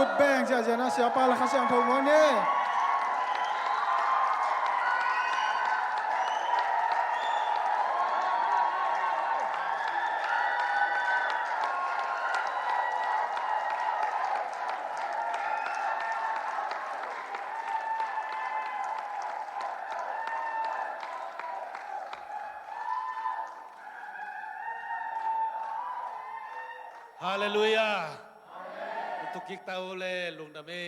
กุดแบงจะจะนะเสียปาละข้าเสียงทงวันนี้ฮาเลลูยาตุกิกตาโอเลลุงดามี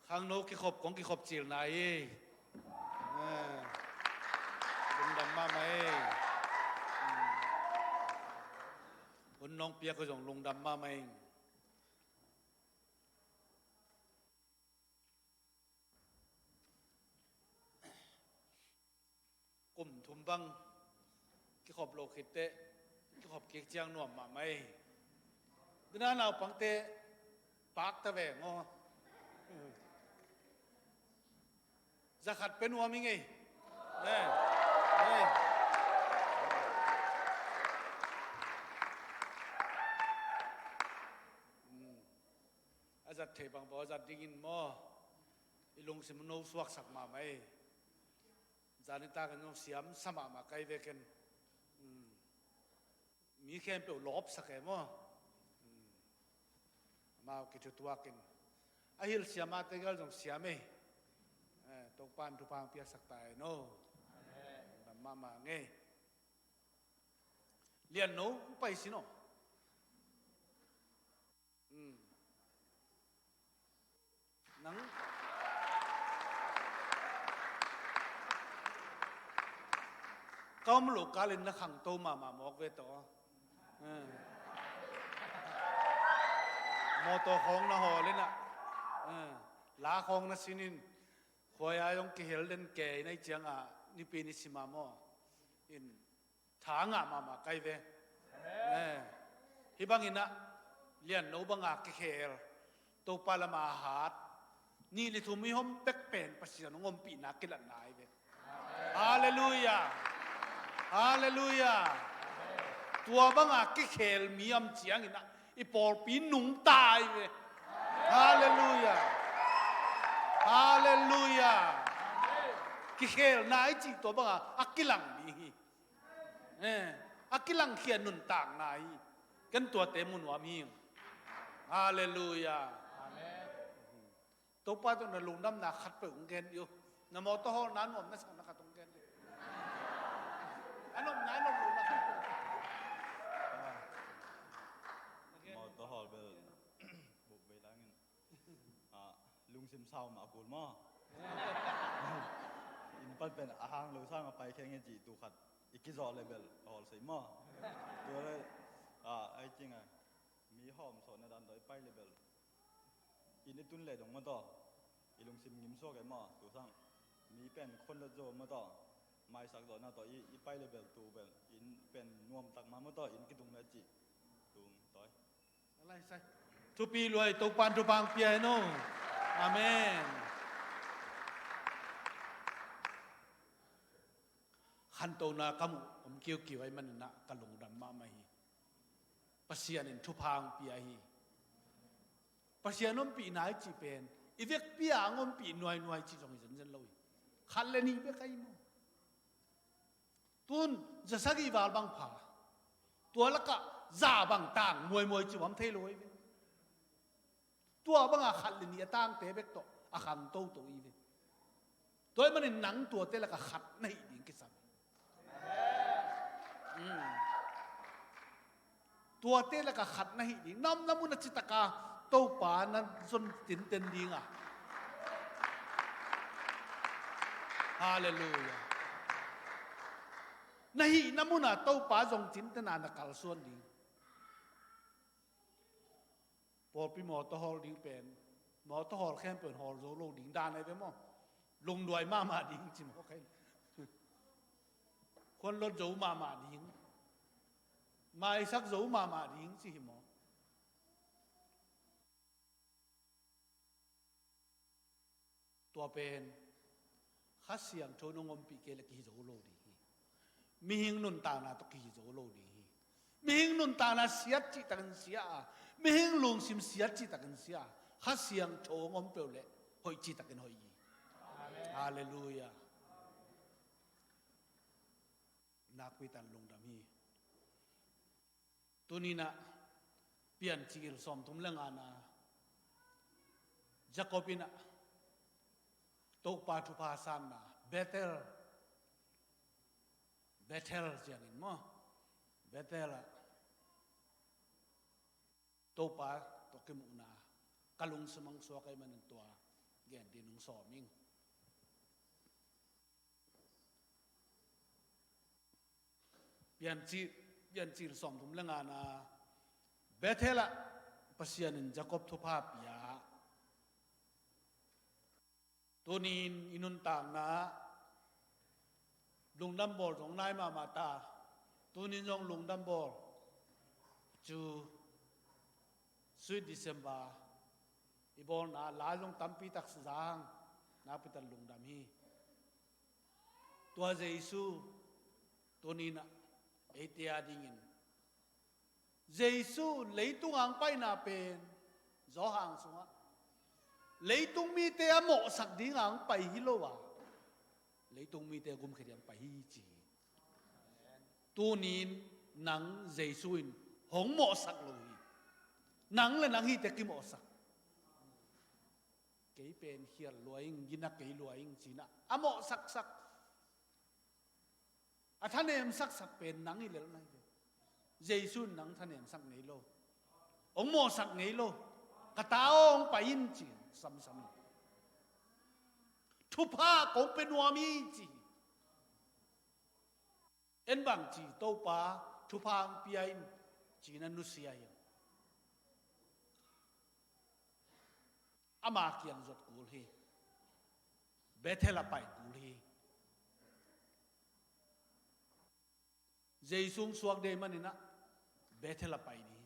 ข้างโน้กิขบของกิขบจีลไหนลุงดำมาไหมคนน้องเปียก็ส่งลุงดำมาไหมกลุ่มทุมบังกิขบโลคิเตกิขบเกียกเจียงนวมมาไหมดังนั้นเราปังเตปากตะแหวงอ๋อจะขัดเป็นหัวมิงไงอาจารย์เทบังบอกอาจารย์ดิ้งอินมออีลงสิมโนสวักสักมาไหมจานิตากันน้องเสียมสมามาไกลเวกันมีแค่เปล่าลบสักแค่มั้งมาคิดตัวกันไอ้ฮิลเสียมาเตกัลจงเสียไหมตกปานทุพางเปียสักตายโน่ดำมาไงเรียนโน่ไปสิโน่นังก็มลูกกาลินนักขังโตมาหมอกเวตอมอตัวของนะหอเลยนะลาของนะสินินขวายายองกิเฮลเดนเกยในเจียงนิปีนิสิมาโมอินทางมาไกเวฮิบังอินะเลียนโนบังกิเฮลตัวปาลมาหาดนี่ลิทุมิฮมเป็กเป็นปัสยานงมปีนักกิลันนายเวฮาเลลูยาฮาเลลูยาตัวบังกิเฮลมีอัมเจียงอินะอีปอลปีนุ่งตายเวฮาเลลูยาฮาเลลูยากิเคลนายจีตัวบ้างอักกิลังนี่อักกิลังเขียนนุนต่างนายกันตัวเต็มุนวามีฮาเลลูยาตัวป้าตัวนั้นลุงน้ำหนักขัดเปิงเกนอยู่นโมตโหนั้นผมนั่งสังนักตรงเกนอันนั้นนั้นลุงนักขัดเปิงมอตโหเบลบุกไปได้เงินลุงซิมเศร้ามากูลมออินปัดเป็นอาหารเราสร้างไปแค่เงี้ยจีตูขัดอีกกี่จอเลเบลหอลใส่มอตัวเลยไอ้จริงมีหอมสอนในด้านโดยไปเลเบลอินในตุนเล่ดงมาต่ออีลุงซิมยิ้มโซ่กันมอตัวสร้างมีเป็นคนละโจมาต่อไม่สักดอกนะต่ออีไปเลเบลตูเบลอินเป็นนวมตักมาต่ออินกิตุงนาจีตุงต่อยอะไรใส่ทุปีรวยตุปันทุพังเปียโนอาเมนขันโตนากมุผมเกี่ยวไว้มันนะกะลงดัมมาไม่ปัสยานินทุพังเปียฮีปัสยานมปีนายจีเป็นอีเวกเปียงมปีหน่วยจีจงอินเซนเลยขันเลนี่เบกไอ้โมตุนจะสักอีวาลบังผาตัวละก็จ่าบังต่างมวยจีวมเทลอยตัวบังขันเลนี่ต่างเตะเบกโตขันโตอีเวตัวมันหนังตัวเตะละก็ขัดในดิ่งกิสับตัวเตะละก็ขัดในดิ่งน้ำมุนจิตกาโตป่านั้นจนตินเต็นดิ่งฮาเลลูยาในน้ำมุนโตป่าจงจินตนานักลส่วนดิ่งพอปีหมอตฮอลดิ่งเป็นหมอตฮอลแค่เปิดฮอลโซโลดิ่งดานอะไรไปมั้งลงด้วยมาดิ่งจิมโอเคคนรถโจมาดิ่งมาสักโจมาดิ่งสิหมอตัวเป็นข้าเสียงโชนงมปีเกลกิโจโลดีมีหิงนุนตานาตกิโจโลดี mi hing nun ta na siat chi takan sia mi hing lung sim siat chi takan sia ha siang tho ngom pe le hoi chi takan hoi hallelujah nak pi tan lung dam hi tunina pian chir som thum langa na Jacobina to pa thu pa san na Bethel jangin mo Bethel to pa to ke mu na kalung samang so kai man tua gen din nung so ming pian chi som thum langa na Bethel pasian Jacob thu pa pia tunin inun tang na lung dam bol rong nai ma ta tunin rong lung dam bol chu sweet December ibol na la long tampi tak sang na pitan lung dam hi tua Jesu tunin etia dingin Jesu leitung ang pai na pen zo hang sunga leitung mi te amo sak ding ang pai hi lo wa leitung mi te gum khiriam pai hi chi tunin nang Jesuin hong mo sak lo hi nang le nang hi te ki mo sak ke pen hiar loing gina ke loing china amo sak athanem sak pen nang hi le nang Jesu nang thanem sak nei lo ong mo sak nei lo kataong pain chi sam thu pa ko pe nuami chi en bang chi to pa thu pa piain chi na nu sia ya ama kiang zot kul hi Bethel pai kul hi Jesu suak de manina Bethel pai ni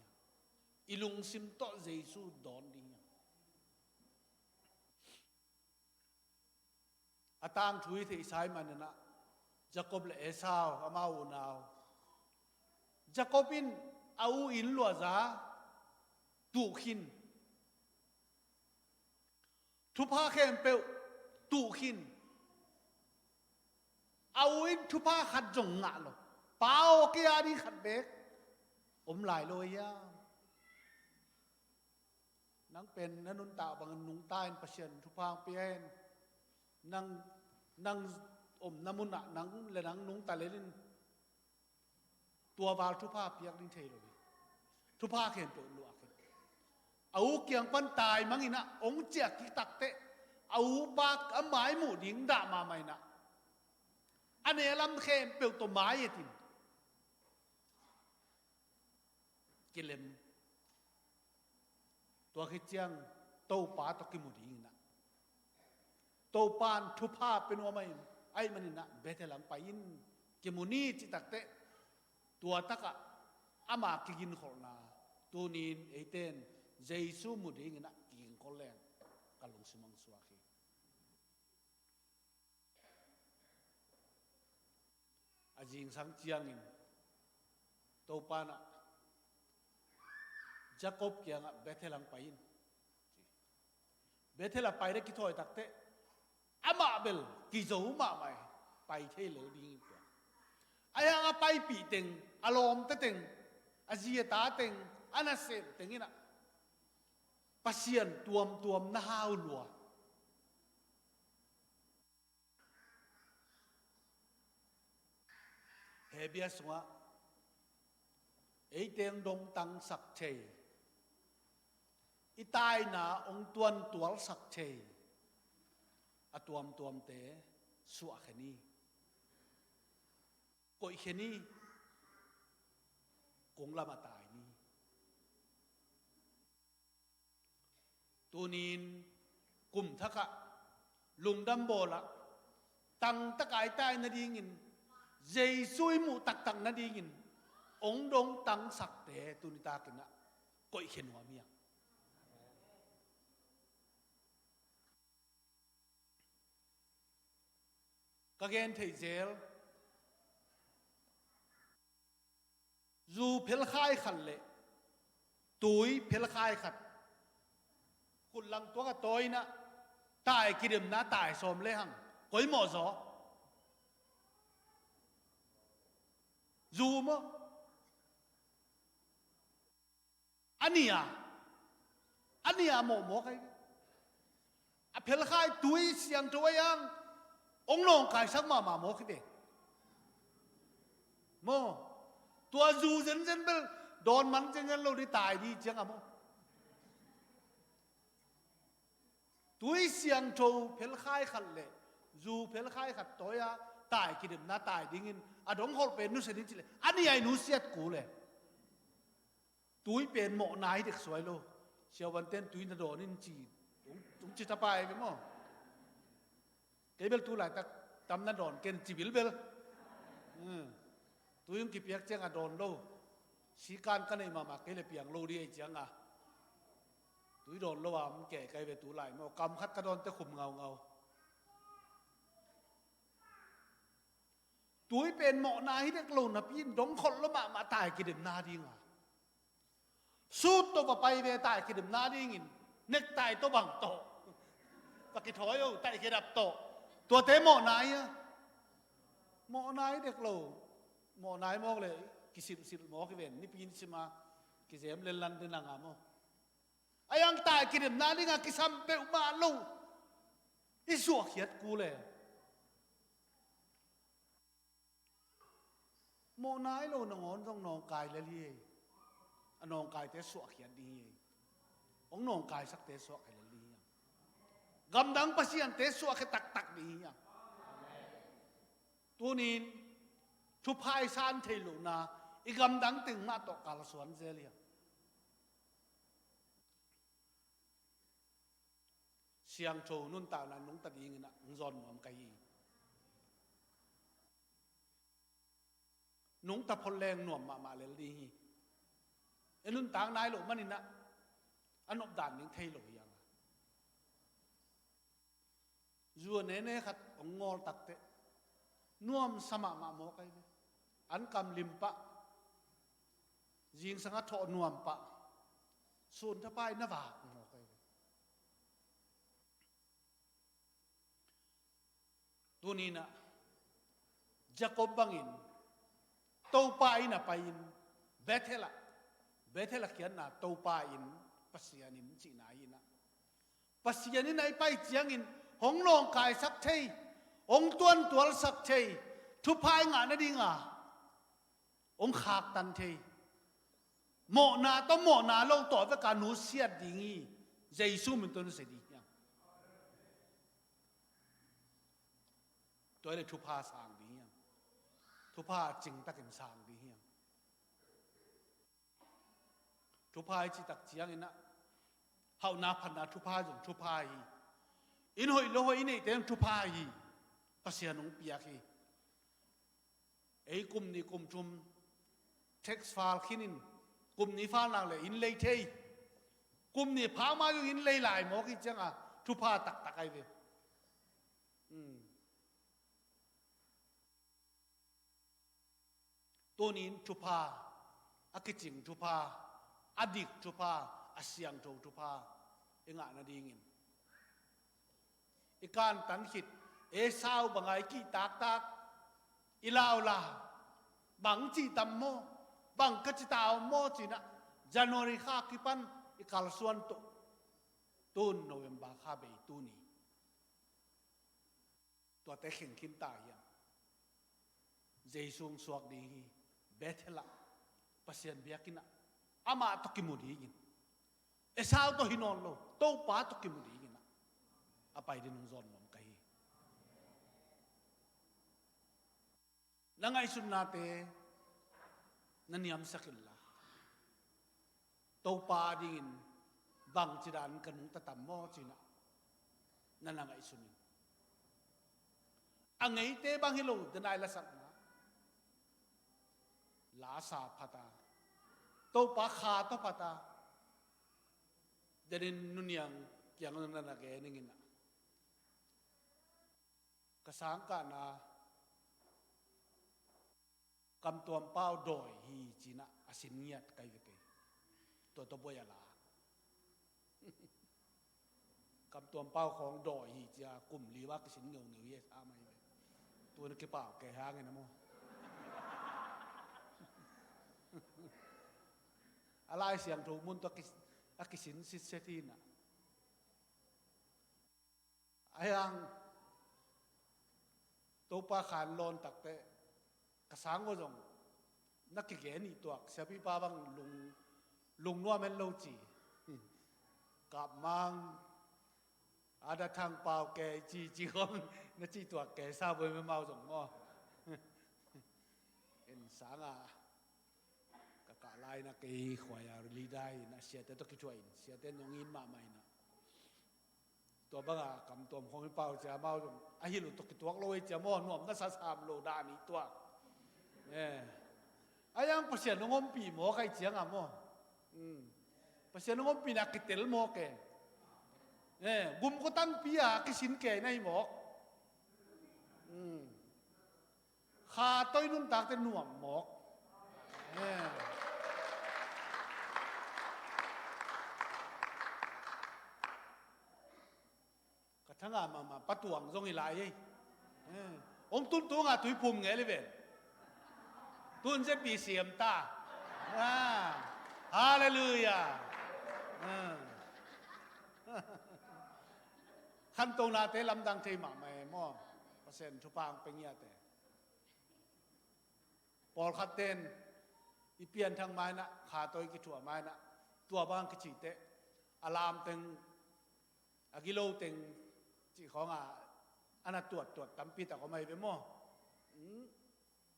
ilung sim to Jesu don ding atang thui the sai manana Jacob le Esau amau naw Jacobin au in lua za tu khin thu pa khem pe tu khin au in thu pa khat jong nga lo pao kia đi khat bek lai lo ya nang pen nanun ta bang nung ta in pasien thu pa pien nang namun nang le nang nung ta lelin tua bal thu pa piak din thei lo thu pa khen to lu ak au kiang pan tai mangina ong chia ki tak te au ba amai mu ding da ma mai na ane lam khen pe to mai etin kilem tua khi chiang to pa to ki mu ding na to pan thu pa pen wa mai ai manina Bethelang pain kimuni chi takte tua taka ama kigin khorna tunin eiten Jesu mu ding na king kolen kalung simang suaki ajing sang chiangin to pana Jacob kiang Bethelang pain Bethela pai re ki thoi takte ama bel ki zo ma mai pai the lo ding ko aya nga pai pi teng alom ta teng azia ta teng anasem tengina pasien tuam na hau lua hebia sunga ei teng dong tang sak chei itai na ong tuan tual sak chei atuam te suwa khani koi khani kong lama tai ni tunin kum thaka lungdam bola tang takai tai na dingin Jesu mu tak na dingin ong dong tang sak te tunita kina koi khenwa mia kagen thei zel dù phèl khai khăn lệ túi phèl khai khănคุณลังตัวกับตัวนะตายกิดมนะตายสมเลยหังก้อยหมอจอจูมั้งอันนี้หมอใครเพลคายตุยเสียงตัวยังองน้องกายสักมาหมอคิดเองโมตัวจูเซนเบลโดนมันจังงั้นเราได้ตายดีจังอะโมตุยเสียงโจเพลคายขัดเลยจูเพลคายขัดตัวยาตายกิดมนะตายดิ้งินอดงฮอลเป็นนุสนิจิเลยอันนี้ไอ้นุเสียดกูเลยตุยเป็นหมอนายเด็กสวยโลเชียววันเต้นตุยนโดนินจีตรงจิตไปไหมมั้งเกเบลตุหลายแต่ตำนโดนเกนจิบิลเบลตุยงกิเปียกเจ้งอดอนโลสีการกันไอ้มาเกลเปียงโลดีไอ้เจ้งอ่ะตุยโดนโลว่ามันแก่ไกลไปตุหลายมั้งกำคัดกระโดนแต่ขุมเงาตุยเป็นหมอนายเด็กโลนะพี่ดงคนละมาตายกินนาดีง่ะสู้ตัวไปเวตายกินนาดีงินเน็กตายตัวบังโตปากกิถอยเอาตายกินดับโตตัวเตะหมอนายอะหมอนายเด็กโลหมอนายมองเลยกิสิหมอกิเวนนี่ปีนสิมากิเสมเลนลันเดินงามไอ้ยังตายกินนาดีง่ะกิซัมเปอุมาลูอิสัวเขียดกูเลยโมนายโลนงอนต้องนองกายละลี่นองกายเตะสวกเขียนดีองนองกายสักเตะสวกละลี่กำดังปัสยันเตะสวกตักดีตัวนี้ชุบพายซานเทลูนาอีกำดังตึงมาตกกาลสวนเซเลียเสียงโชนุ่นตานันนุ่งตัดยิงนะนุ่งจอนมันไกนุ่งตะพลแรงหน่วมมาเลยดีไอ้นุ่นต่างนายหลงมันนี่นะอันอบด่านนิ่งเทหลงยังจัวเน่ขัดองงอลตักเตน่วมสมามาโมกันอันกำลิมปะยิงสังกัดโถน่วมปะส่วนถ้าไปนวากโมกันตัวนี้นะจะกบบังอินโตปาอินไปอินเบเทล่าเขียนนะโตปาอินปัสยานินจีนาอินะปัสยานินไอไปเจียงอินหงลงกายสักเทยองตัวสักเทยทุพายงานนั่นดีงาองขากตันเทยโมนาต้องโมนาลงต่อไปการนูเสียดีงี้ใจสู้มันตัวนู้นเสียดียังตัวนี้ทุพาสางดียังทุพาจริงตักอินสางดียังทุพายจิตักเจียงอินะเฮานาพันนาทุพาจงทุพายอินหอยโลหอยนี่เต็มทุพายปัสยานงเปียกีไอ้กลุ่มนี้กลุ่มชุมเท็กซ์ฟาลขินินกลุ่มนี้ฟาลนางเลยอินเลยเทยกลุ่มนี้พามาอยู่อินเลยหลายหมอกิจังอ่ะทุพาตักไอเวตัวนี้ทุพาอากิจิงทุพาอดิกทุพาอาเซียงโจทุพาเองอ่ะนาดีงินอีการตันขิดเอซาวบังไงกี่ตากอีลาวลาบังจีตัมโมบังกัจตาวโมจีนะจันวารีข้ากิปันอีกาลส่วนตุตูนโนเวมบาข้าเบยตูนีตัวแต่เข่งขินตายยังเจสุงสวกดีเบเทละปัสยันเบียกินะอามาตกิมุดีกินเอซาวตัวหินอนโลโตป้าตกิมุดีกินะอาไปดินุงจอนมอมไกนั่งไอสุนนาเตนันยามสักิลละโตป้าดินบังจิดานกันนุงตะตัมโมจินะนั่นนั่งไอสุนินอังไงเตบังฮิโลเดนายละสักนะลาสาพัตาโตป้าขาโตพัตาเดินนุนยังยังนั่นนักเอนิงินะกษังกานา กำตัวเป้าโดยฮีจีนะอสินเงียดไกลไปตัวบอยลากำตัวเป้าของโดยฮีจีกลุ่มลีว่ากสินเงียวเยสอาไม่เลยตัวนักเปล่าแกหางไงนะโมอะไรเสียงถูกมุนตัวกิสินสิเซตีน่ะไอ้ยังตัวปลาขานลอนตักเตะกระสังก็จงนักเก๋นี่ตัวเสียพี่ป้าบังลุงนัวเมนโลจีกับมังอาดาทางเปล่าแกจีของนักจีตัวแกทราบไว้ไม่เมาจงง้อเอ็นสางากะลายนักอีขวายลีได้นะเสียแต่ต้องคิดช่วยเสียแต่ยงอินมาใหม่นะตัวบ้ากำตัวของพี่เปาจะเมาจงไอ้หิลุตกิตัวโลยจะม่อนวมนักสามโลดานี่ตัวไอ้ยังเปอร์เซ็นต์งมปีหมอใครเจียงอ่ะม่เปอร์เซ็นต์งมปีนักกิเตลหมอแกบุมก็ตั้งปีอะกิสินแกในหมอกขาต้อยนุ่มตากแต่หน่วมหมอกกระทั่งมาปัดตวงทรงอีหลายองตุ้นตัวงาตุยพุ่มไงเลยเว้ยตุนจะปีเสียมตาฮาเลลูยาขั้นตรงนาเตลำดังเทมาไม่หม้อเปอร์เซ็นต์ทุปางเป็นเงี้ยแต่ปอลคัดเต้นอีเปลี่ยนทางไม้นะขาตัวกิถั่วไม้นะตัวบางกิจิเตะอารามเต็งอากิโลเต็งจีของอันนั้นตรวจตั้มปีแต่ก็ไม่ไปหม้อ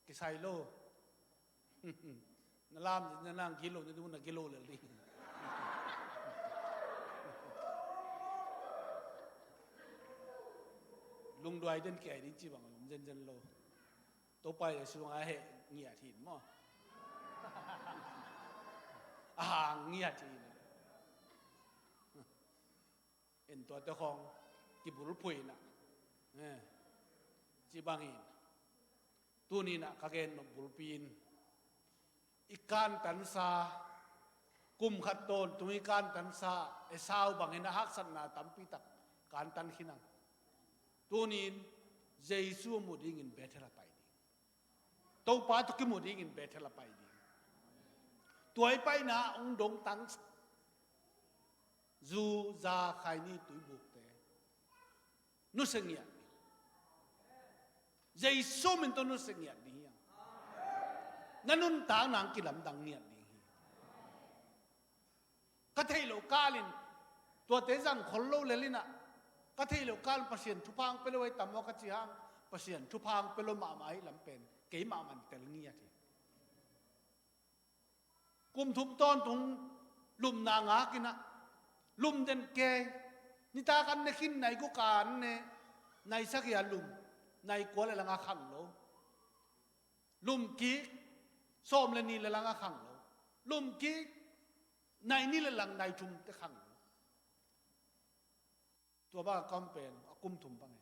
กิไซโลนั่นลามนั่งกิโลนี่ดูนั่งกิโลเลยดิลุงด้วยเดินแก่ดิจีบังผมเจนโลตัวไปสุงอาเหเงียถิ่นมั้งเงียถิ่นเอ็นตัวเจ้าของกิบุรุษพุยน่ะจีบังอินตัวนี้น่ะกางเกงบุรุษปีนอีกการตันซากุมขัดโตนตัวอีการตันซาไอ้สาวบังเห็นหักสันนาตั้มปีตักการตันขินังตัวนี้เยซูมุดingin better apa ini tahu patut kemud ingin better apa iniตัวไอ้ไปนะองดงตังจูซาใครนี่ตุยบุกเตนุสเงียเยซูมันตัวนุสเงียดีนั่นนุนต่างนางกิลำดังเงียดีก็เทโลกาลินตัวเตจังคนโลเลลินะก็ที่เราการประสิทธิ์ทุพังไปเลยตั้มว่าก็จีฮังประสิทธิ์ทุพังไปเลยมาไม่ลำเป็นเกี่ยมามันแต่ละเงี้ยทีกุมทุบต้นตรงลุ่มนางากินะลุ่มเดินเกยนิตากันในขินในกุการเนี่ยในสักยาลุ่มในกัวเลยละงาขังโลลุ่มกี้ส้มเลยนี่เลยละงาขังโลลุ่มกี้ในนี่เลยลังในชุมตะขังตัวบ้าก็เป็นกุมถุมปังไง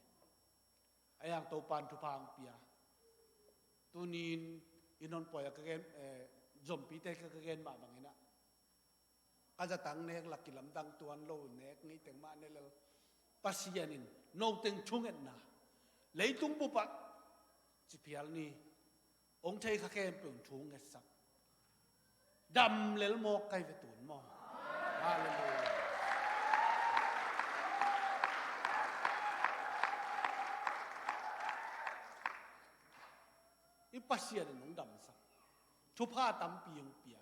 ไอ้ยังตัวปานทุพังเปียตัวนี้อินนปล่อยก็เกณฑ์จมปีเตก็เกณฑ์มาบางไงนะก็จะตั้งเนกหลักกิลำดังตัวโลเนกนี่แต่งมาเนี่ยเราปัสยานินโนตึงชุ่งเอ็นนะเลยตุ้งปุบะจิพิลนี่องค์เทขเกณฑ์เปลี่ยนชุ่งเอ็ดสักดำเลยโมกไกไปตุนมอฮาเลลูยาอีปัสยาเนี่ยน้องดำสักทุพาตั้มปียงเปีย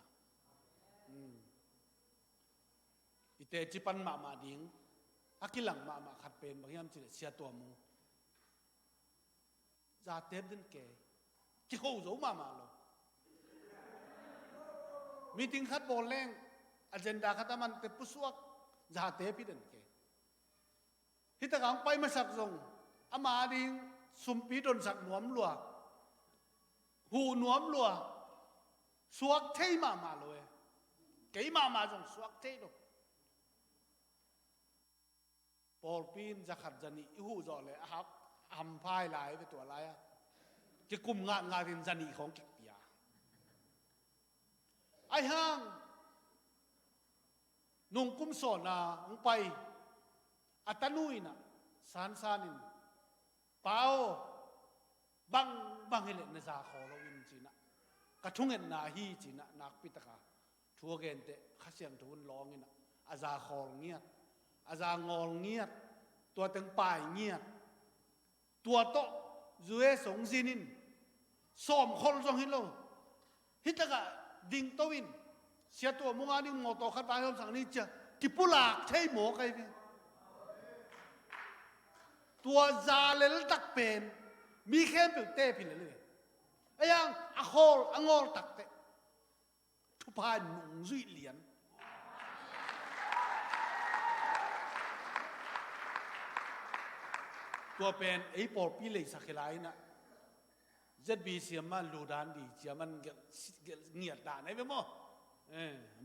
อีเตจิปันมาดิ้งอากิลังมาขัดเป็นบางอย่างจีเสียตัวมูจะเต็มดินแก่ที่เขาจะมาโลมีทิ้งขัดบอลแรงอันเจนดาขัดมันเตปุสวกจะเต็มพิดินแก่ที่ตะกังไปมาสักทรงอามาดิ้งสุมปีดนสักหนวมลัวหูหนวมลัวสวกเทมาเลยเกี่ยมาจงสวกเทโดปอลปีนจะขัดจันนี่หูจ่อเลยครับอัมพายหลายไปตัวไรอ่ะจะกุมงานดินจันนี่ของกิกเปีย ai hang nung kum so na ang pai atanui na san sanin pao bang bang hele na za kho lo win china ka thungen na hi china nak pitaka thua gen te khasiang thun long ina aza khol ngiat aza ngol ngiat tua teng pai ngiat tua to zue song zinin som khol jong hin lo hitaka ding towin sia tua munga ning mo to khat bai hom sang ni cha ki pulak thei mo kai ve tua za lel tak pen mi khem pe te pin le ayang a khol angol tak te thu pa nung zui lian tua pen ei por pi le sakhilai na zet bi siam man lu dan di chia man nghiat da nei ve mo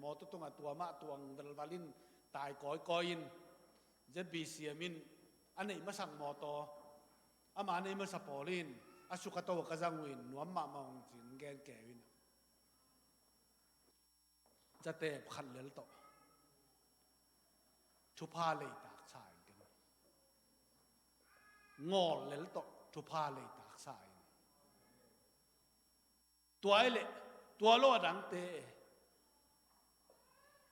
mo to tonga tua ma tuang dal valin tai koi koin zet bi siamin anei ma sang mo to ama nei ma sapolin asukato ka jangwin nuam ma mong chin gen kewin jate khan lel to thu pha le tak sai ken ngol lel to thu pha le tak sai tua le tua lo dang te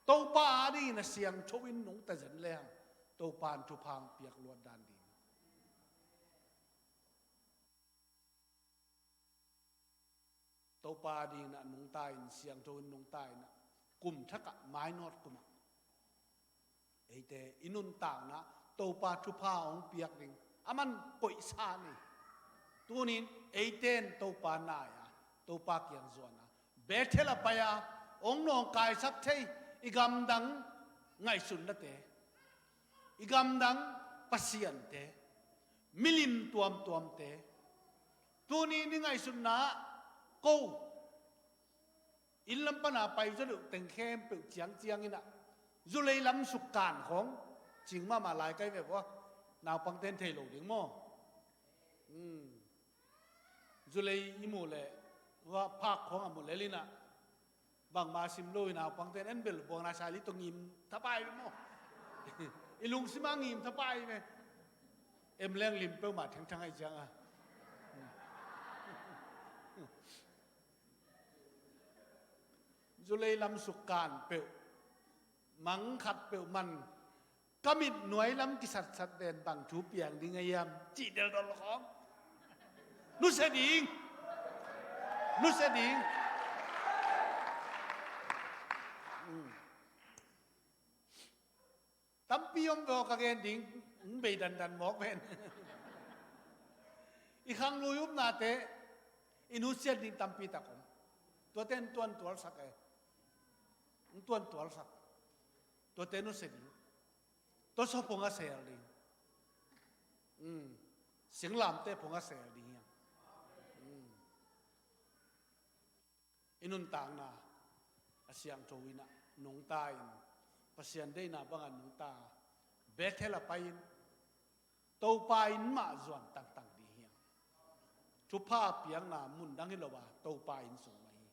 to pa ni na siang thowin nong ta jan le to pan thu phang piak luat dan di to pa di na nong tai siang thowin nong tai na kum thaka mai not kum eite inun tang na to pa thu pha ong piak ding aman poi sa ni tunin eiten to pa na ya to pa kyang zuana bethela paya ong nong kai sak thei igam dang ngai sun na te igam dang pasian te milim tuam tuam te tuni ni ngai sun na ko in lam pa na pai zu teng khem pe chiang chiang ina zu lei lam suk kan khong ching ma lai kai ve bo naw pang ten thei lo ding mo zu lei imu le wa phak khong amu le lina bang ma sim loi naw pang ten en bel bo na sa li tong im thapai mo ilung simang im thapai me em leng lim pe ma thang thang ai chang a zulei lam sukan pe mang khat pe man kamit nuai lam ki sat sat den bang thu piang ding ayam chi del dol khom nu se ding tam piom vo ka gen ding be dan mok ven i khang lu yup na te inu sel ding tam pi ta kom to ten tuan tual sak ai tuan tual sak to ten no se ding to so ponga sel ding sing lam te ponga sel ding yang inun tang na asyang chowina nong ta in pasian dei na bangan nong ta bethela pain to pain ma zuan tang tang di hiang thu pa piang na mun dang hilowa to pain sung mai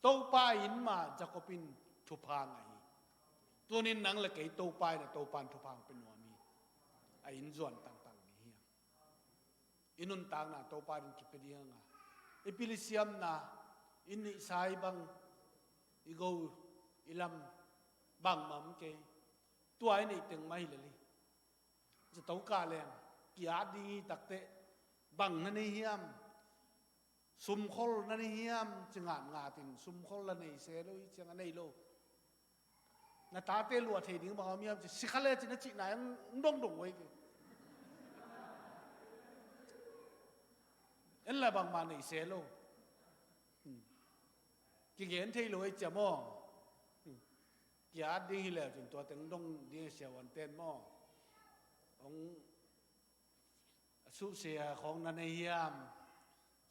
to pain ma jakopin thu pa ngai tunin nang le kei to pai na to pan thu pang pen wami a in zuan tang tang di hiang inun tang na to pa din ki pe diang a epilisiam na ini sai bang igo ilam bang mam ke tuai nei teng mai le liจะตอกาแรงกียาดีตักเตะบังนั่นเฮียมซุมคอลนั่นเฮียมจึงงานตินซุมคอลนั่นเสลอยจึงอันนี้โลนาตาเตลัวเทดิ้งบางมียมจะสิขะเลจะนั่นจิไหนดงไว้กันเอ็นละบางมาในเสลกิเกนเทลอยจะมอกียาดีฮิเลจึงตัวเต็งดงดีเสียวันเต้นมอของสุเสียของนันเฮียม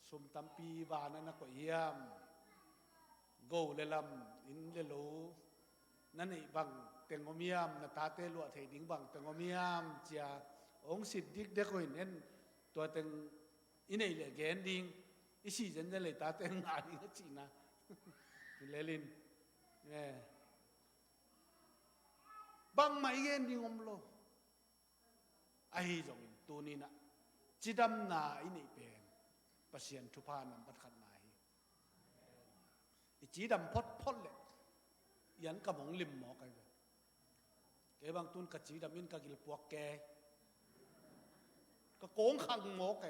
สมตัมปีบานันก็เฮียมโกเลลำอินเลโลนั่นไอ้บังเต็งอมียมนาตาเตลัวเทดิ้งบังเต็งอมียมเจ้าองสิทธิเด็กคนนั้นตัวเต็งอินไอ้เลยแกนดิ้งอิสิจันจะเลยตาเต็งงานนี่ก็จีนะ เลลินเนี่ยบางไม่เย็นดิ่งอมโลไอ้จงตัวนี้นะจิดำนาอินี่เป็นประเสียนทุพานันบัดขัดนายจีดำพดเลยยันกระหม่อมลิมหมอกันแกบางตุนกะจีดำยินกะกิลปวกแกก็โกงขังหมอแก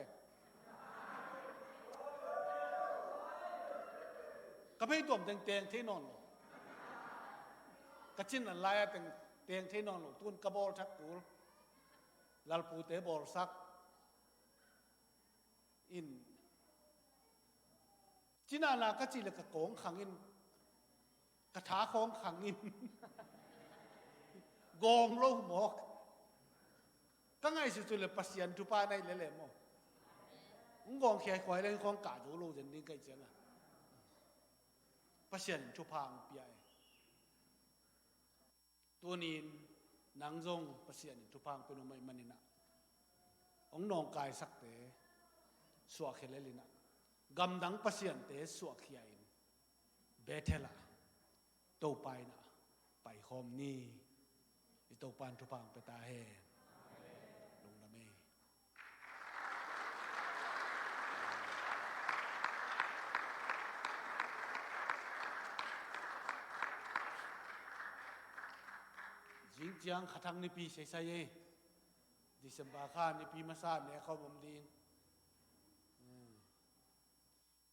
ก็ไม่ตัวมเตียงที่นอนหรอกกะจินอะไรเตียงที่นอนหรอกตุนกระบอกทักกูลาปูเตบอลซักอินจินาลากะจิเลกะโกงขังอินกระถาของขังอินกองโลหมอกก็ไงสุดๆเลยปัสยันทุปาในเล่ๆมั้งกองแขกควายเรื่องของกาจูโลจนดิ้งไกเจียงอ่ะปัสยันทุพางเปียตัวนี้นางจงปัสยันทุพางเป็นไม่มันนี่นะองนองกายสักเตะสวกเขลลินะกำดังปัสยันเตะสวกเขียนเบเทล่าโตไปนะไปคอมนี่อิโตปันทุพังไปตาเฮลงนะเมจริงจังขัดทังนิปีใส่ใส่เอดิสมบาข้านิปีมาซาเนี่ยเขาบ่มดี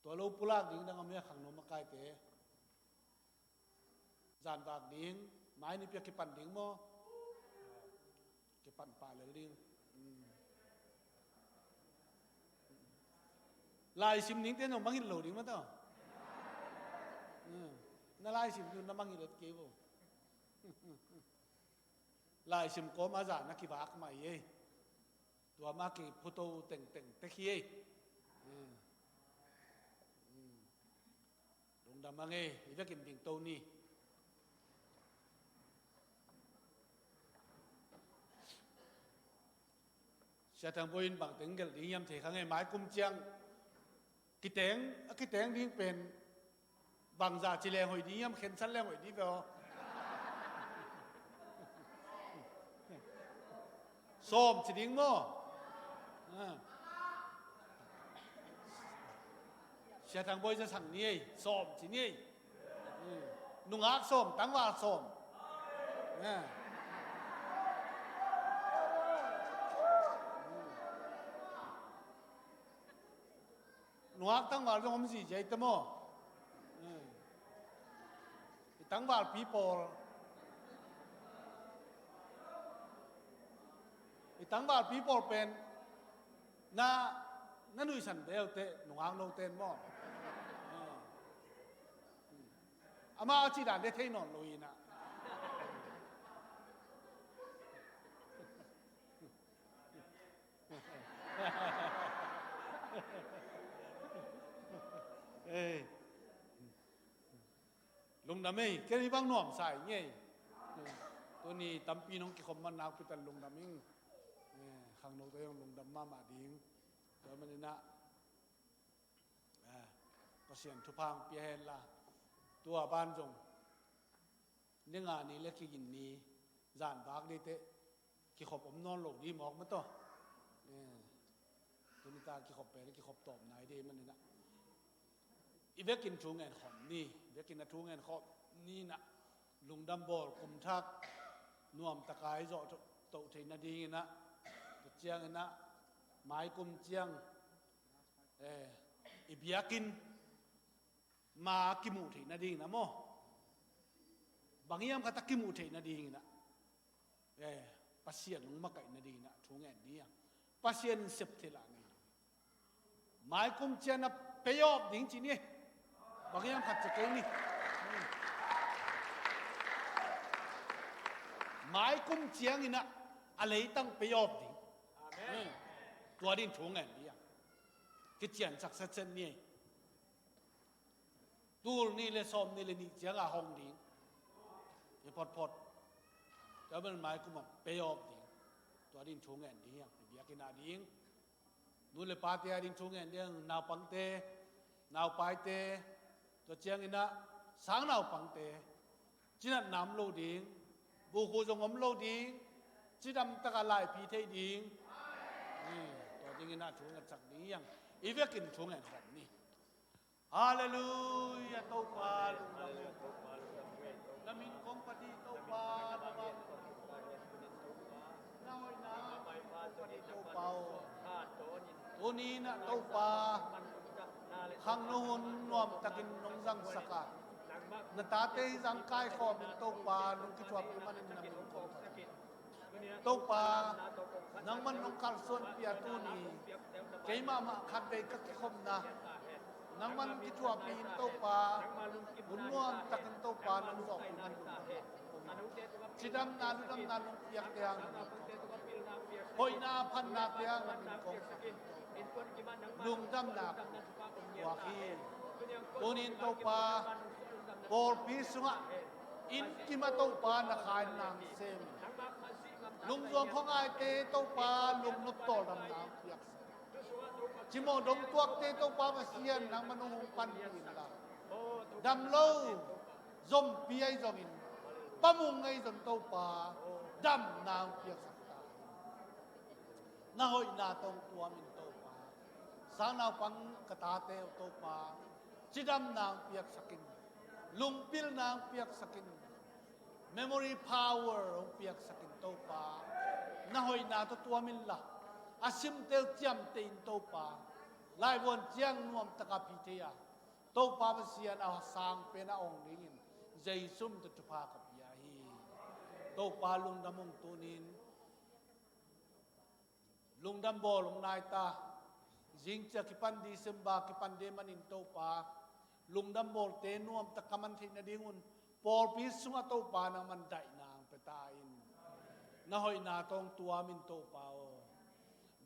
ตัวลูกปุลากดิ้งดังอเมริขังนมมาไกลเตะจานบากดิ้งไม้นี่เปียกปั่นดิ้งมั้งเก็บปั่นป่าเลยดิ้งลายสิมดิ้งเต้นออกมาหินโหลดิ้งมั้งต่อน่าลายสิมอยู่น้ำมังหินเล็ดเก็บลายสิมก็มาจากนักกีฬาใหม่เย่ตัวมากีพุโตเต่งตะเคียลงดำมังเอ๋อีเวกินดิ้งโตนี่จะทำบุญบางถึงกันดิ้งยำเถะข้างไงไม้กุมเจียงกิเตงดิ้งเป็นบางจ่าจิเลหอยดิ้งยำเข็นชั้นแรงหอยดิ้งเปล่าส้มจิดิ้งมั้งจะทำบุญจะสั่งนี่ส้มจินี่นุ่งอักส้มตั้งว่าส้มหนูอักตั้งว่าลงมันสิใจตั้งมั้งตั้งว่าปีโป้ตั้งว่าปีโป้เป็นน่าดุยสันเดียวเตะหนูอักโนเตนมั้งอามาจีด่านได้เท่นอนลุยนะลุงดำไม่แค่นี้บ้างหน่อมใส่เงี้ยตัวนี้ตำปีน้องกิคมมันนาวไปแต่ลุงดำมิ่งข้างนอกตัวยังลุงดำมาดิ้งตัวมันนี่นะก็เสียนทุพังเปียเฮล่ะตัวบ้านจงเนื้องานนี้เล็กกินนี้จานบากดีเตะกิขบผมนอนหลงดีหมอกมันต่อตัวนี้ตากิขบไปแล้วกิขบตอบไหนดีมันนี่นะอีเวกินทูเงินขอมนี่เวกินทูเงินขอมนี่นะลุงดำบอลคุมทักน่วมตะกายจ่อโตเทนดีนะตัวเจียงนะไม้กุมเจียงอีเบียกินมากิมูเทนดีนะโมบางอย่างก็ตะกิมูเทนดีนะปัสเซียนลงมาไก่นดีนะทูเงินนี้ปัสเซียนเสพเทลานี่ไม้กุมเจียงนะเปียบดิ้งจีนี่บางอย่างขัดจะเก่งนี่ไม้กุมเจียงนี่นะอะไรตั้งเปียบดิ้งตัวดิ้งทูเงินนี้กิจเจียนสักเซนนี่ตูนี่เลยซ้อมนี่เลยนี่เจียงอาหงดิ้งอย่าพอดแต่เป็นไม้กุมเปียบดิ้งตัวดิ้งทูเงินนี้เบียกินาดิ้งนู่นเลยปาเตียดิ้งทูเงินเรื่องนาวปังเตนาวปายเตตัวเจียงนี่นะ sáng nào bằng tế chỉ là nắm lâu điên bù khu dòng ấm lâu điên chỉ đâm ta cả lại phí thế điên tôi tiếng na chú ngặt chắc đi yang ý việc kinh chú ngặt chắc đi Hallelujah tâu pa lamin kong pati tâu pa Nahoy na pati tâu pao Tuni na tâu pa hang nohon nuam takin nong zang saka natate zang kai khom tâu pa nong kitwap imanin na min kong tâu pa nang man nong kalson pia tuni kay mama khadde kakikhom na nang man kitwap in tâu pa bunnuam takin tâu pa nang zok iman sidam na ludam na nong piak tiang hoi na phan na tiang na min kong lung dam na wakil tunin tâu pa por pisunga in kima tâu pa na khain nang sem lung zong khong ai te tâu pa lung nop tol dam nang piak chimo dong tuak te tâu pa ma sian nang manung pan pin la dam lo zom pi ai zong in pamung ngai zon tâu pa dam nang piak sakta na hoi na tong tua min tâu pa sang nào pang kata te tâu pa chidam nang piak sakin lung pil nang piak sakin memory power ong piak sakin tâu pa na hoi na to tua min la asim tel chiam te in tâu pa lai won chiang nuam taka pi te ya tâu pa ma sian a sang pe na ong ringin jaisum to chupa ka pia hi tâu pa lung damong tunin lung dam bol lung nai ta jing cha ki pan December ki pan de manin tâu pa lung dam bol te nuam ta kaman thi na dingun por pi sunga tâu pa na man dai nang pe ta in na hoi na tong tua min tâu pa o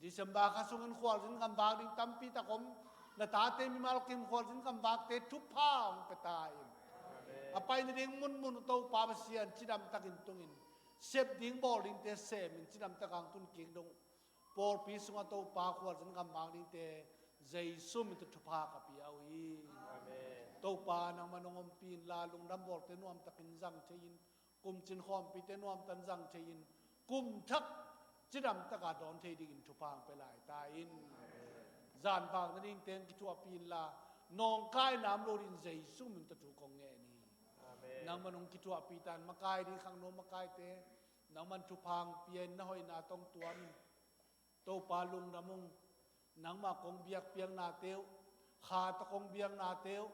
December ka sungan khwal jin kam bag ding tam pi ta kom na ta te mi mal kim khwal jin kam bag te thup pa ong pe ta in apai ni ding mun mun tâu pa ba sian chidam takin tungin sep ding bol ding te sem in chidam takang tun king dong por pi sunga tâu pa khwal jin kam bag ding te jaisum to thupa ka pi au hi tâu pa nang manongom pin la lung dam bol te nuam takin jang chein kum chin khom pi te nuam tan jang chein kum thak chidam taka don thei ding in thupang pe lai ta in zan bang na ding teng ki chua pin la nong kai nam lo rin jaisum min ta thu kong nge ni nang manong ki chua pi tan makai ri khang no makai te nang man thupang pien na hoi na tong tuan tâu pa lung damong nang ma kong biak piang na teu kha ta kong biang na teu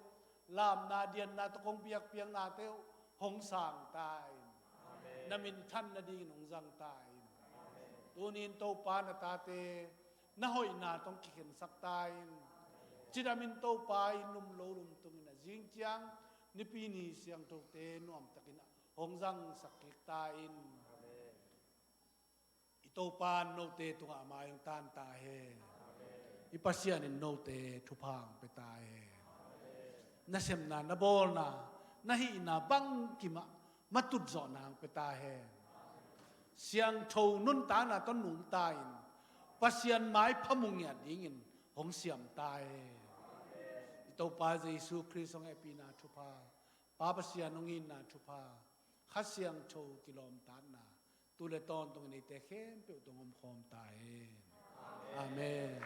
lam na dian na ta kong biak piang na teu hong sang tai namin than na di nong zang tai tunin tâu pa na ta te na hoi na tong ki khen sak tai chidamin tâu pa in lum lo lum tung na jing chiang ni pi ni siang to te nuam takin hong zang sakik tai tâu pa no te tunga ma yung tan ta he ipasian in no te thupang pe ta he na sem na na bol na hi na bang kima matut zo na pe ta he siang thou nun ta na ton nung ta in pasian mai phamung ya ding in hong siam ta he tâu pa Jesu Christ ong epi na thupa pa pasian ong in na thupa khasiang thou kilom ta na tu le ton tong ni te khem pe tong om khom ta he amen